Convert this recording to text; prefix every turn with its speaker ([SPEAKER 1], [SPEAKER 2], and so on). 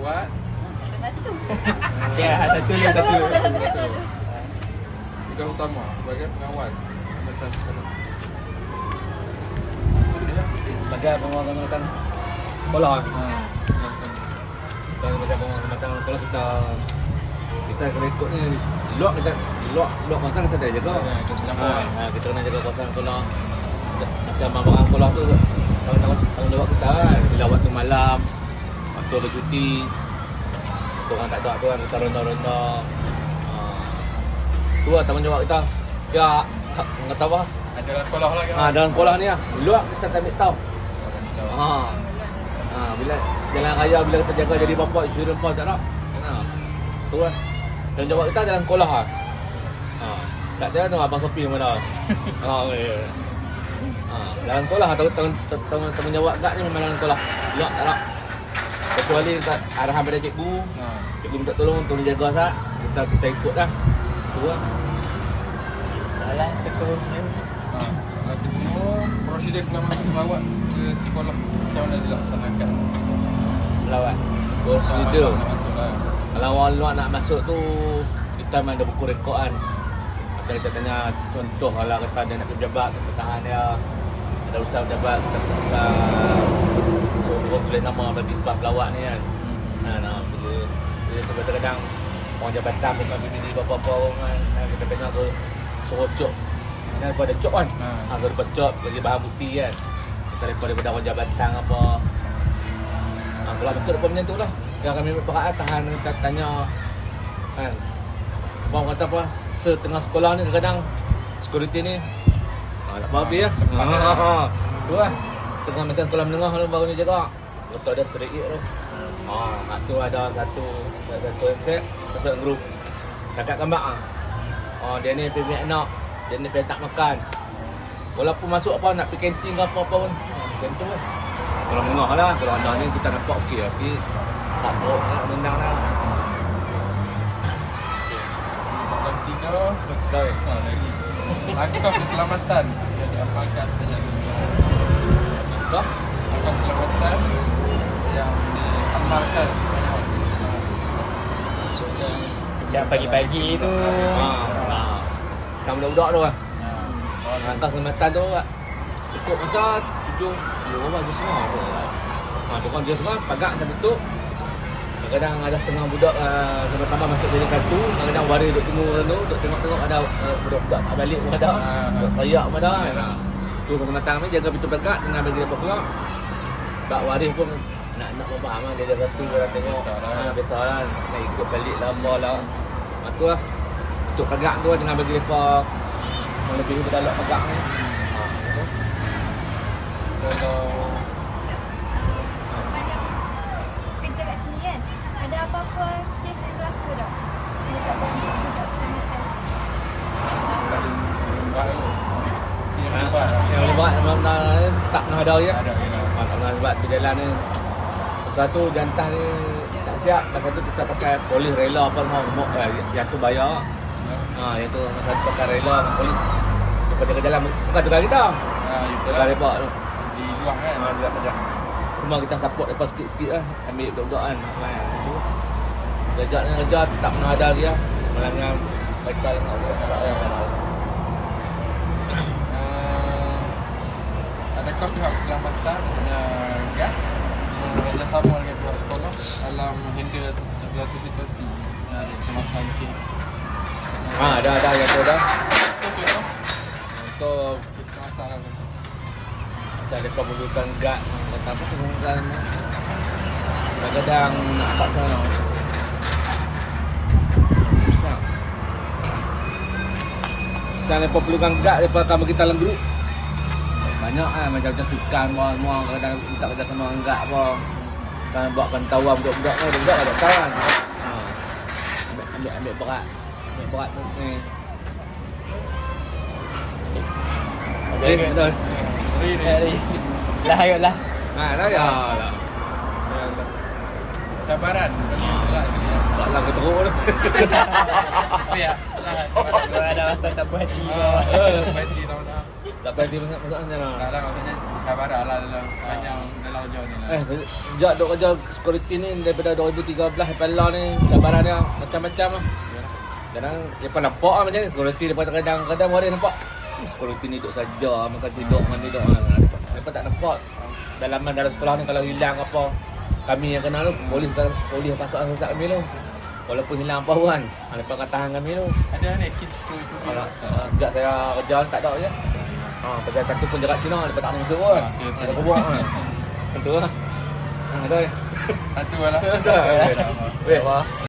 [SPEAKER 1] lawat.
[SPEAKER 2] Satu.
[SPEAKER 3] Ya, satu ni satu.
[SPEAKER 1] Tugas utama sebagai pengawal.
[SPEAKER 3] Bagai penguatan bola.
[SPEAKER 1] Ha.
[SPEAKER 3] Kita bagai penguatan bola kita kena ikut ni. Luak kawasan kita dah jaga.
[SPEAKER 1] Ya, kita campur.
[SPEAKER 3] Kita kena jaga kawasan sekolah. Macam abang sekolah tu tanggungjawab kita kan. Bila waktu malam, waktu ada cuti, orang tak tahu tu kan kita ronda-ronda. Tu lah tanggungjawab kita. Ya, kata apa?
[SPEAKER 1] Ada dalam sekolah lagi.
[SPEAKER 3] Dalam sekolah ni lah. Luak kita tak ambil tahu. Bila jalan raya bila kita jaga jadi bapa insurans pun tak nak. Tu lah. Tanggungjawab kita dalam sekolah lah. Tak ada tu abang Sopi mana. Dalam sekolah tanggungjawab kat ni memang dalam sekolah. Luak tak nak. Kecuali arahan pada cikgu. Cikgu minta tolong jaga sat. Kita ikut dah. Tu lah.
[SPEAKER 2] Soalan seterusnya.
[SPEAKER 1] Lagi kedua, prosedur keselamatan pelawat ke sekolah macam mana dilaksanakan?
[SPEAKER 3] Pelawat. Prosedur.
[SPEAKER 1] Nak masuk lah.
[SPEAKER 3] Kalau orang luar nak masuk tu, kita memang ada buku rekod kan. Macam kita tanya contoh kalau kata dia nak pergi pejabat, kita tahan dia. Ada usaha pejabat, kita usaha suruh tulis nama bagi pelawat ni kan. Bila tu kadang-kadang orang jabatan bukan bini bapa-bapa orang kan. Kita tanya suruh cop. Ada pada cop kan. Kalau lepas cop bagi bahan bukti kan. Misalnya daripada orang jabatan apa. Kalau masuk depan macam tu lah. Yang kami berperak tahan kita tanya kan. Abang kata apa setengah sekolah ni kadang-kadang security ni tak habis lah. Tu lah. Setengah macam sekolah menengah tu baru ni jaga. Betul ada straight tu. Tu ada satu set masuk grup. Kakak kambak dia ni pergi anak. Dia ni pergi tak makan. Walaupun masuk apa nak pergi kantin ke apa-apa pun. Macam tu lah. Kalau menengah lah. Kalau anda ni kita nampak okey lah sikit. Tak boleh nak menang lah.
[SPEAKER 1] Soalan ketiga, langkah keselamatan yang diamalkan sejak langkah keselamatan yang diamalkan.
[SPEAKER 2] Macam pagi-pagi tu.
[SPEAKER 3] Kita budak-budak tu lah. Langkah keselamatan tu cukup masa 7 orang je semua. Tukang je semua pagak dah tutup. Kadang-kadang ada setengah budak tambah masuk jadi satu. Kadang-kadang waris duduk tunggu tu, duduk tengok-tengok ada budak-budak tak balik pun ada. Duduk teriak pun ada. Tu keselamatan kami jaga pintu pagak jangan bagi dia keluar. Bak waris pun nak faham lah dia ada satu orang tengok. Biasalah nak ikut balik lama lah. Tu lah. Tutup pagak tu jangan bagi depa lebih daripada dalam pagak ni.
[SPEAKER 1] Kalau
[SPEAKER 4] kerja kat sini kan, ada apa-apa kes yang berlaku tak? Dekat keselamatan.
[SPEAKER 1] yang lebat
[SPEAKER 3] Tak pernah ada ya.
[SPEAKER 1] ada ya.
[SPEAKER 3] Tak pernah lebat berjalan ni. Satu jantan ni tak siap. Lepas tu kita pakai polis rela apa semua. Yang tu bayar. Yang tu masa tu pakai rela dengan polis. Lepas jaga jalan bukan tugas kita.
[SPEAKER 1] Betul
[SPEAKER 3] Tugas
[SPEAKER 1] lah.
[SPEAKER 3] lepak tu.
[SPEAKER 1] Di luar kan.
[SPEAKER 3] Dia kerja. Cuma kita support lepas sikit-sikit lah. Ambil budak-budak kan. Itu. Kerja tak pernah ada lagi lah. Melanggar baikal dengan orang.
[SPEAKER 1] Adakah pihak keselamatan GAT bekerjasama dengan pihak sekolah dalam handle satu situasi yang ada kecemasan ke?
[SPEAKER 3] Ada yang tu dah.
[SPEAKER 1] Contoh
[SPEAKER 3] Untuk
[SPEAKER 1] kecemasan lah.
[SPEAKER 3] macam mereka perlukan guard. Kata apa tu kadang-kadang nak dapat sana. Macam mereka perlukan guard, mereka akan bagi dalam grup. Banyak kan macam sukan semua kadang minta kerja sama dengan guard apa. Kan buat pantauan budak-budak ni, budak ada tahu kan. Ambil berat. Ambil berat tu ni. Betul.
[SPEAKER 2] Lah ayatlah.
[SPEAKER 3] Dah ya lah.
[SPEAKER 1] Cabaran bagi kelak sekali ya.
[SPEAKER 3] Soalan keteruk tu.
[SPEAKER 1] Ya. tahan.
[SPEAKER 2] Kalau ada masa tak berhenti.
[SPEAKER 1] Berhenti tahu-tahu.
[SPEAKER 3] Tak berhenti maksudnya lah.
[SPEAKER 1] Tak lah, maksudnya sabarlah dalam sepanjang dalam jauh ni lah.
[SPEAKER 3] Sejak duk kerja security ni daripada 2013 sampai lah ni cabaran dia macam-macam lah. Kadang dia pun nampak lah macam ni security depan kadang-kadang orang nampak security ni duduk saja makan tidur dengan tidur. Dia tak nampak dalam sekolah ni kalau hilang apa kami yang kenal tu polis pasal asal kami tu. Walaupun hilang apa kan, mereka akan tahan kami tu.
[SPEAKER 1] Ada ni kids cuci.
[SPEAKER 3] Sejak saya kerja ni tak ada je. Pasal kata pun jarak Cina, lepas tak ada musuh pun. Ada kebuang kan. Tentu lah. Ada.
[SPEAKER 1] Satu lah.
[SPEAKER 3] Weh.